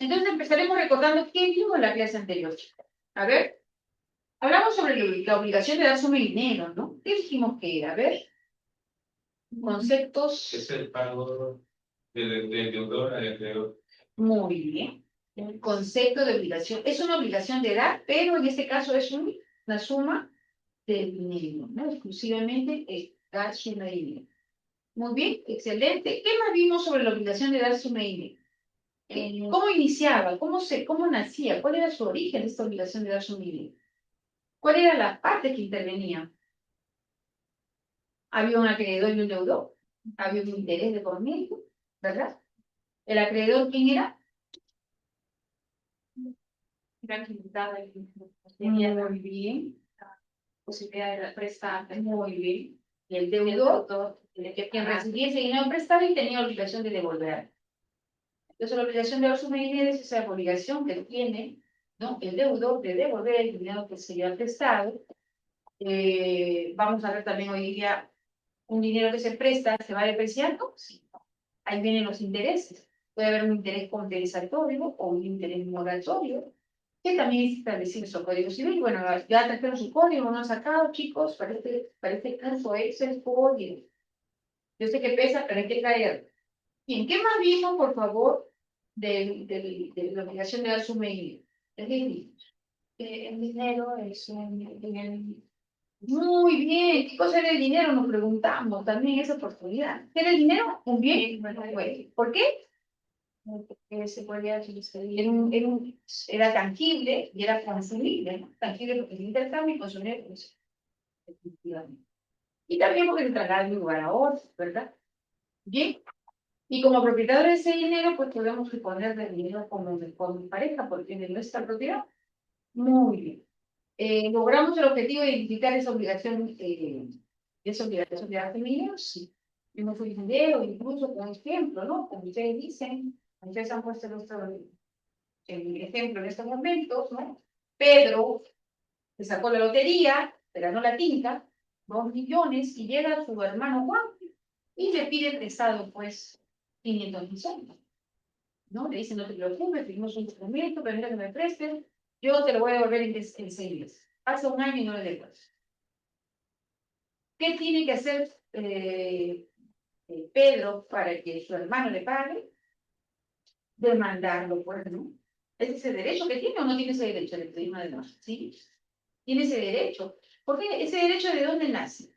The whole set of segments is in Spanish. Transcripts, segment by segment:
Entonces empezaremos recordando qué vimos en la clase anterior, chicos. A ver, hablamos sobre la obligación de dar suma y dinero, ¿no? ¿Qué dijimos que era? A ver, conceptos. Es el pago del deudor al acreedor. Muy bien. El concepto de obligación. Es una obligación de dar, pero en este caso es una suma de dinero, ¿no? Exclusivamente es dar suma de dinero. Muy bien, excelente. ¿Qué más vimos sobre la obligación de dar suma de dinero? ¿Cómo iniciaba? ¿Cómo nacía? ¿Cuál era su origen de esta obligación de dar suma de dinero? ¿Cuál era la parte que intervenía? Había un acreedor y un deudor. Había un interés de por medio, ¿verdad? ¿El acreedor quién era? Era quien daba el Muy bien, posibilidad de prestar. muy bien. Y el deudor, quien pagar. recibía ese dinero prestado y tenía obligación de devolver. Entonces, la obligación de dar suma de dinero es esa obligación que tiene, ¿no? El deudor de devolver el dinero que se le ha prestado. Vamos a ver también hoy día un dinero que se presta, ¿se va depreciando? Sí. Ahí vienen los intereses. Puede haber un interés compensatorio o un interés moratorio, que también es establecido en su Código Civil. Bueno, ya trajeron su código, no han sacado, chicos, parece caso Excel, código. Yo sé que pesa, pero hay que traerlo. Bien, ¿qué más vimos, por favor, de la obligación de dar suma y dinero? El dinero es un bien. Muy bien, ¿qué cosa era el dinero? Nos preguntamos también esa oportunidad. ¿Qué era el dinero? Un bien. Bueno, ¿por qué? Que se podía utilizar. Era tangible y era consumible, ¿no? Tangible porque es intercambio y consumible pues, efectivamente. Y también porque se trasladaba de un lugar a otro, ¿verdad? Bien. Y como propietario de ese dinero, pues podemos disponer del dinero como con mi pareja, porque es de nuestra propiedad. Muy bien. ¿Logramos el objetivo de identificar esa obligación de dar dinero? Sí. Vimos un video, incluso con ejemplo, ¿no? Como ustedes dicen, ustedes han puesto el ejemplo en estos momentos, ¿no? Pedro se sacó la lotería, pero no la tinta, 2 millones, y llega a su hermano Juan y le pide prestado, pues, 500 millones, ¿no? Le dice, no te preocupes, pedimos un documento, pero mira que me presten, yo te lo voy a devolver en 6 meses. Pasa un año y no le devuelves. ¿Qué tiene que hacer Pedro para que su hermano le pague? Demandarlo, pues, ¿no? ¿Es ese derecho que tiene o no tiene ese derecho? Le pedimos además, ¿sí? Tiene ese derecho. ¿Por qué ese derecho de dónde nace?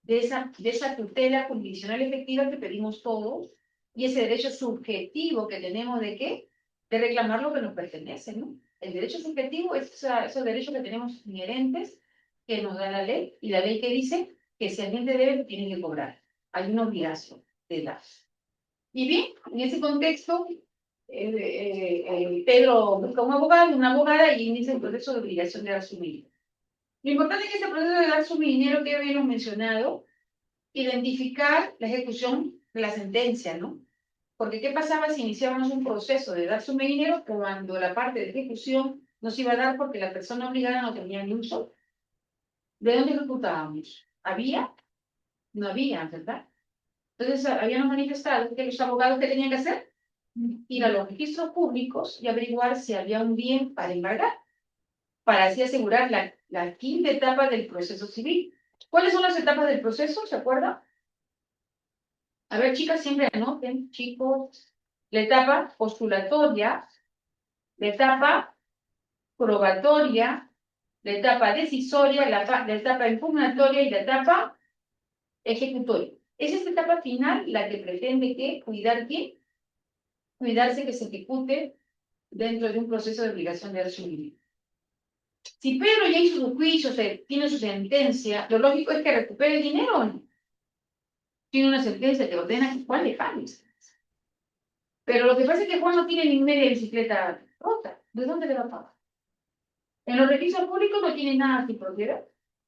De esa tutela condicional efectiva que pedimos todos y ese derecho subjetivo que tenemos de qué? De reclamar lo que nos pertenece, ¿no? El derecho subjetivo es esos derechos que tenemos inherentes que nos da la ley y la ley que dice que si alguien te debe, tiene que cobrar. Hay una obligación de dar. Y bien, en ese contexto, Pedro busca un abogado, una abogada y inicia el proceso de obligación de dar su dinero. Lo importante es que este proceso de dar su dinero que habíamos mencionado, identificar la ejecución de la sentencia, ¿no? Porque ¿qué pasaba si iniciábamos un proceso de dar su dinero cuando la parte de ejecución nos iba a dar porque la persona obligada no tenía ni un sol? ¿De dónde ejecutábamos? ¿Había? No había, ¿verdad? Entonces habíamos manifestado que los abogados, ¿qué tenían que hacer? Ir a los registros públicos y averiguar si había un bien para embargar, para así asegurar la quinta etapa del proceso civil. ¿Cuáles son las etapas del proceso? ¿Se acuerdan? A ver, chicas, siempre anoten, chicos, la etapa postulatoria, la etapa probatoria, la etapa decisoria, la etapa impugnatoria y la etapa ejecutoria. Es esta etapa final la que pretende que cuidar quién, cuidarse que se ejecute dentro de un proceso de obligación de asumir. Si Pedro ya hizo su juicio, tiene su sentencia, lo lógico es que recupere el dinero o no. Tiene una sentencia que ordena que Juan le pague. Pero lo que pasa es que Juan no tiene ni media bicicleta rota. ¿De dónde le va a pagar? En los registros públicos no tiene nada sin propiedad.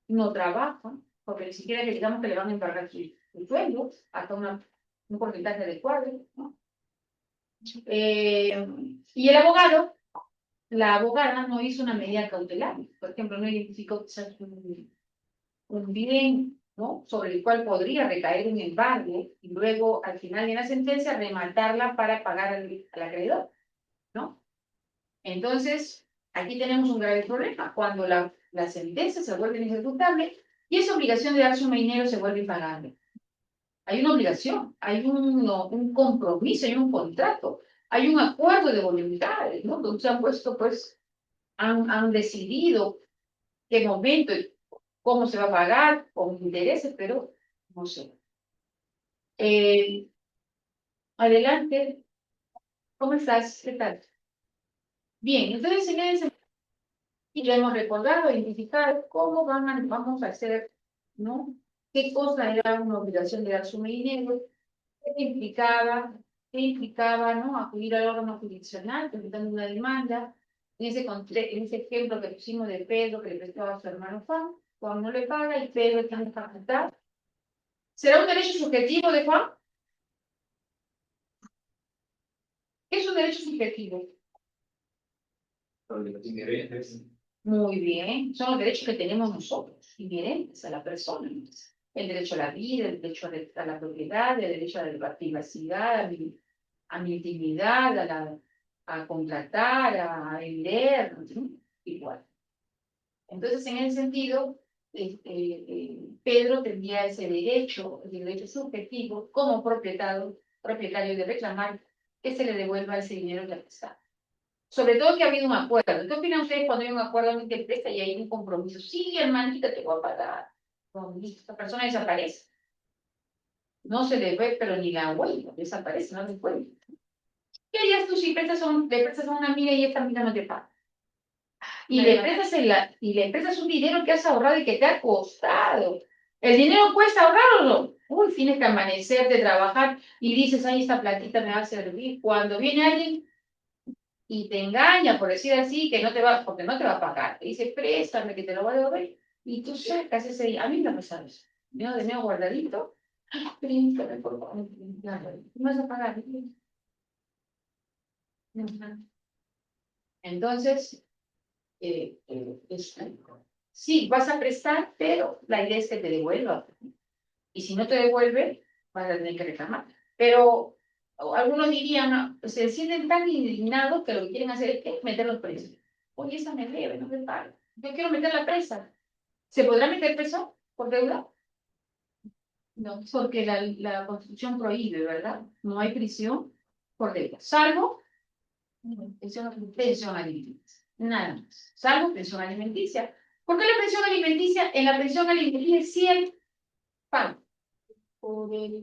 No trabaja, porque ni siquiera que digamos que le van a embargar su sueldo, hasta un porcentaje adecuado, ¿no? Y el abogado, la abogada no hizo una medida cautelar. Por ejemplo, no identificó quizás un bien, ¿no? Sobre el cual podría recaer un embargo y luego, al final de la sentencia, rematarla para pagar al acreedor, ¿no? Entonces, aquí tenemos un grave problema. Cuando la sentencia se vuelve inejecutable y esa obligación de dar suma de dinero se vuelve impagable. Hay una obligación, hay un compromiso, hay un contrato, hay un acuerdo de voluntades, ¿no? Donde se han puesto, pues, han decidido qué momento y cómo se va a pagar, con intereses, pero no sé. Adelante, ¿cómo estás? ¿Qué tal? Bien, entonces en ese y ya hemos recordado, identificar cómo vamos a hacer, ¿no? ¿Qué cosa era una obligación de dar suma de dinero? Qué implicaba, ¿no? Acudir al órgano jurisdiccional presentando una demanda. En ese ejemplo que pusimos de Pedro que le prestaba a su hermano Juan, Juan no le paga y Pedro tiene que facultad. ¿Será un derecho subjetivo de Juan? ¿Es un derecho subjetivo? Los inherentes. Muy bien, son los derechos que tenemos nosotros, inherentes a la persona. El derecho a la vida, el derecho a la propiedad, el derecho a la privacidad, a mi intimidad, a contratar, a vender, ¿no? Igual. Entonces, en ese sentido, Pedro tendría ese derecho, el derecho subjetivo, como propietario de reclamar que se le devuelva ese dinero que está. Sobre todo que ha habido un acuerdo. ¿Qué opinan ustedes cuando hay un acuerdo en que presta y hay un compromiso? Sí, hermanita, te voy a pagar. No, esta persona desaparece. No se le ve, pero ni la huella, desaparece, no se puede. ¿Qué harías tú si le prestas a una amiga y esta amiga no te paga? Y le prestas un dinero que has ahorrado y que te ha costado. ¿El dinero cuesta ahorrarlo? Uy, tienes que amanecer de trabajar y dices, ay, esta platita me va a servir. Cuando viene alguien y te engaña, por decir así, que no te va, porque no te va a pagar. Te dice, préstame, que te lo voy a devolver. Y tú sacas ese día. A mí me ha pasado eso. Dinero de medio guardadito. Préstame, por favor. ¿Me vas a pagar? Entonces, sí, vas a prestar, pero la idea es que te devuelva. Y si no te devuelve, vas a tener que reclamar. Pero algunos dirían, no, se sienten tan indignados que lo que quieren hacer es ¿qué? Meter los presos. Oye, esa me debe, no me paga. Yo quiero meter la presa. ¿Se podrá meter preso por deuda? No, porque la Constitución prohíbe, ¿verdad? No hay prisión por deuda, salvo pensión alimenticia. Nada más. Salvo pensión alimenticia. ¿Por qué la pensión alimenticia? En la pensión alimenticia sí hay pago. Porque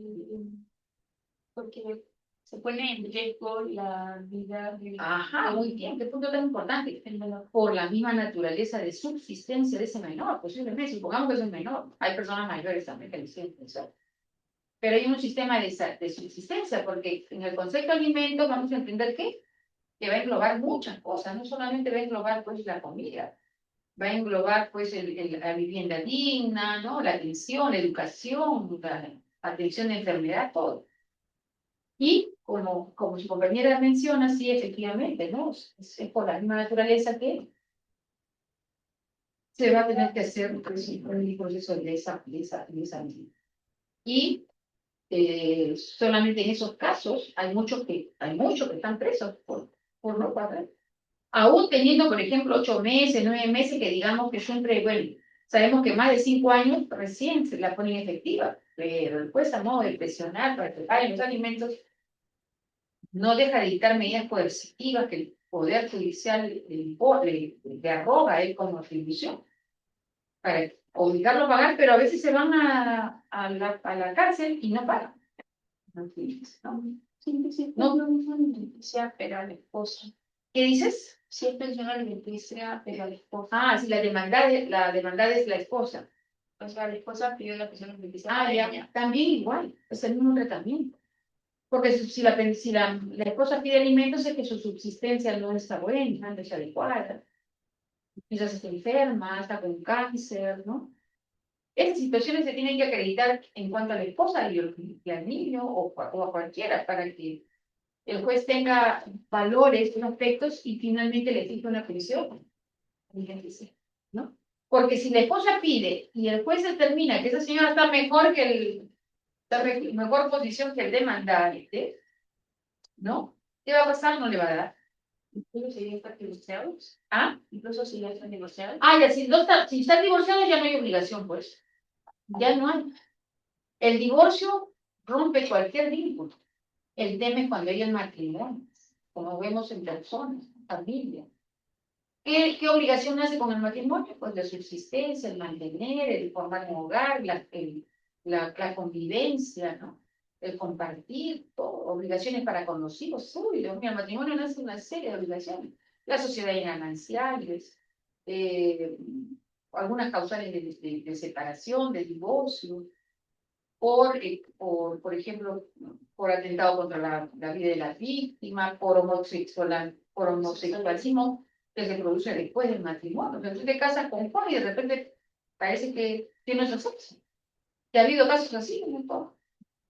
se pone en riesgo la vida de Ajá, muy bien, qué punto tan importante. Por la misma naturaleza de subsistencia de ese menor, posiblemente, supongamos que es un menor. Hay personas mayores también que necesitan pensar. Pero hay un sistema de subsistencia, porque en el concepto de alimento vamos a entender que va a englobar muchas cosas, no solamente va a englobar pues la comida, va a englobar pues la vivienda digna, ¿no? La atención, la educación, la atención de enfermedad, todo. Y como su compañera menciona, sí, efectivamente, ¿no? Es por la misma naturaleza que se va a tener que hacer pues, un proceso de esa medida. Y solamente en esos casos hay muchos que están presos por no pagar. Aún teniendo, por ejemplo, 8 meses, 9 meses, que digamos que siempre, bueno, sabemos que más de 5 años recién se la ponen efectiva, pero después a modo de presionar para que paguen los alimentos, no deja de dictar medidas coercitivas que el Poder Judicial le arroga a él como atribución para obligarlo a pagar, pero a veces se van a la cárcel y no pagan. ¿No? sí, sí, no, alimenticia, pero a la esposa. ¿Qué dices? Sí, es pensión alimenticia, pero a la esposa. Ah, sí, la demanda es la esposa. O sea, la esposa pidió la pensión alimenticia Ah, para ya, ella. también igual, es el mismo tratamiento. Porque si la esposa pide alimentos es que su subsistencia no está buena, no es adecuada. Quizás está enferma, está con cáncer, ¿no? Esas situaciones se tienen que acreditar en cuanto a la esposa y al niño o a cualquiera para que el juez tenga valores, aspectos y finalmente le fije una prisión, ¿no? Porque si la esposa pide y el juez determina que esa señora está mejor que en mejor posición que el demandante, ¿no? ¿Qué va a pasar? No le va a dar. Incluso si ya están divorciados. ¿Ah? Incluso si ya están divorciados. Ah, ya, si están divorciados ya no hay obligación, pues. Ya no hay. El divorcio rompe cualquier vínculo. El tema es cuando hay el matrimonio, como vemos en personas, familia. ¿Qué obligación hace con el matrimonio? Pues la subsistencia, el mantener, el formar un hogar, la convivencia, ¿no? El compartir, todo, obligaciones para con los hijos. Uy, Dios mío, el matrimonio nace una serie de obligaciones. La sociedad de gananciales, eh, algunas causales de separación, de divorcio, por ejemplo, por atentado contra la vida de la víctima, por homosexualismo que se produce después del matrimonio. O sea, tú te casas con Juan y de repente parece que tienes sexo. Que ha habido casos así, ¿no?